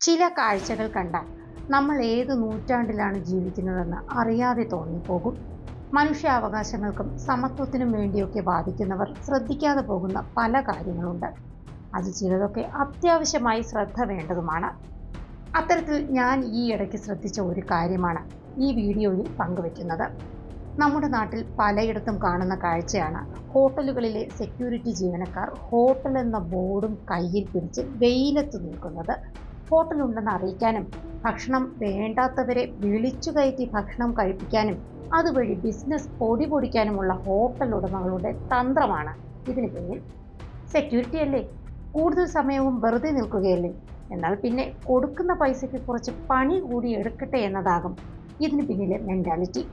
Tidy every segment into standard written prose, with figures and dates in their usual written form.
ചില കാഴ്ചകൾ കണ്ടാൽ നമ്മൾ ഏത് നൂറ്റാണ്ടിലാണ് ജീവിക്കുന്നതെന്ന് അറിയാതെ തോന്നിപ്പോകും. മനുഷ്യാവകാശങ്ങൾക്കും സമത്വത്തിനും വേണ്ടിയൊക്കെ വാദിക്കുന്നവർ ശ്രദ്ധിക്കാതെ പോകുന്ന പല കാര്യങ്ങളുണ്ട്. അത് ചിലതൊക്കെ അത്യാവശ്യമായി ശ്രദ്ധ വേണ്ടതുമാണ്. അത്തരത്തിൽ ഞാൻ ഈ ഇടയ്ക്ക് ശ്രദ്ധിച്ച ഒരു കാര്യമാണ് ഈ വീഡിയോയിൽ പങ്കുവെക്കുന്നത്. നമ്മുടെ നാട്ടിൽ പലയിടത്തും കാണുന്ന കാഴ്ചയാണ് ഹോട്ടലുകളിലെ സെക്യൂരിറ്റി ജീവനക്കാർ ഹോട്ടൽ എന്ന ബോർഡും കയ്യിൽ പിടിച്ച് വെയിലത്ത് നിൽക്കുന്നത്. ഹോട്ടലുണ്ടെന്ന് അറിയിക്കാനും ഭക്ഷണം വേണ്ടാത്തവരെ വിളിച്ചു കയറ്റി ഭക്ഷണം കഴിപ്പിക്കാനും അതുവഴി ബിസിനസ് പൊടിപൊടിക്കാനുമുള്ള ഹോട്ടൽ ഉടമകളുടെ തന്ത്രമാണ് ഇതിന് പിന്നിൽ. സെക്യൂരിറ്റി അല്ലേ, കൂടുതൽ സമയവും വെറുതെ നിൽക്കുകയല്ലേ, എന്നാൽ പിന്നെ കൊടുക്കുന്ന പൈസയ്ക്ക് കുറച്ച് പണി കൂടി എടുക്കട്ടെ എന്നതാകും ഇതിന് പിന്നിലെ മെൻറ്റാലിറ്റി.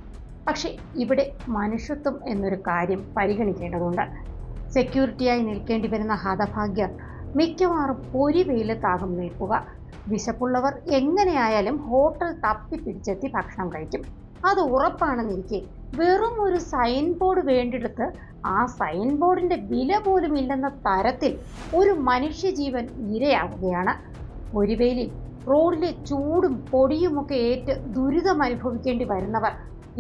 പക്ഷേ ഇവിടെ മനുഷ്യത്വം എന്നൊരു കാര്യം പരിഗണിക്കേണ്ടതുണ്ട്. സെക്യൂരിറ്റിയായി നിൽക്കേണ്ടി വരുന്ന ഹതഭാഗ്യർ മിക്കവാറും ഒരു വെയിലത്താകും നിൽക്കുക. വിശപ്പുള്ളവർ എങ്ങനെയായാലും ഹോട്ടൽ തപ്പിപ്പിടിച്ചെത്തി ഭക്ഷണം കഴിക്കും. അത് ഉറപ്പാണെന്നിരിക്കെ വെറും ഒരു സൈൻ ബോർഡ് വേണ്ടിയെടുത്ത് ആ സൈൻ ബോർഡിന്റെ വില പോലും ഇല്ലെന്ന തരത്തിൽ ഒരു മനുഷ്യജീവൻ ഇരയാവുകയാണ്. ഒരു വെയിലിൽ റോഡിലെ ചൂടും പൊടിയുമൊക്കെ ഏറ്റ് ദുരിതം അനുഭവിക്കേണ്ടി വരുന്നവർ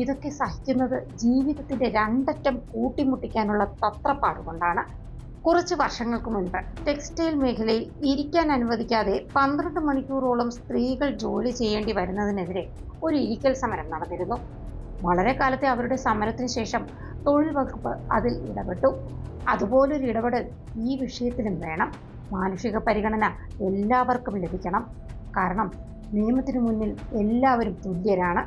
ഇതൊക്കെ സഹിക്കുന്നത് ജീവിതത്തിന്റെ രണ്ടറ്റം കൂട്ടിമുട്ടിക്കാനുള്ള തത്രപ്പാടുകൊണ്ടാണ്. കുറച്ച് വർഷങ്ങൾക്ക് മുൻപ് ടെക്സ്റ്റൈൽ മേഖലയിൽ ഇരിക്കാൻ അനുവദിക്കാതെ 12 മണിക്കൂറോളം സ്ത്രീകൾ ജോലി ചെയ്യേണ്ടി വരുന്നതിനെതിരെ ഒരു ഇരിക്കൽ സമരം നടന്നിരുന്നു. വളരെ കാലത്തെ അവരുടെ സമരത്തിന് ശേഷം തൊഴിൽ വകുപ്പ് അതിൽ ഇടപെട്ടു. അതുപോലൊരു ഇടപെടൽ ഈ വിഷയത്തിലും വേണം. മാനുഷിക പരിഗണന എല്ലാവർക്കും ലഭിക്കണം. കാരണം നിയമത്തിനു മുന്നിൽ എല്ലാവരും തുല്യരാണ്.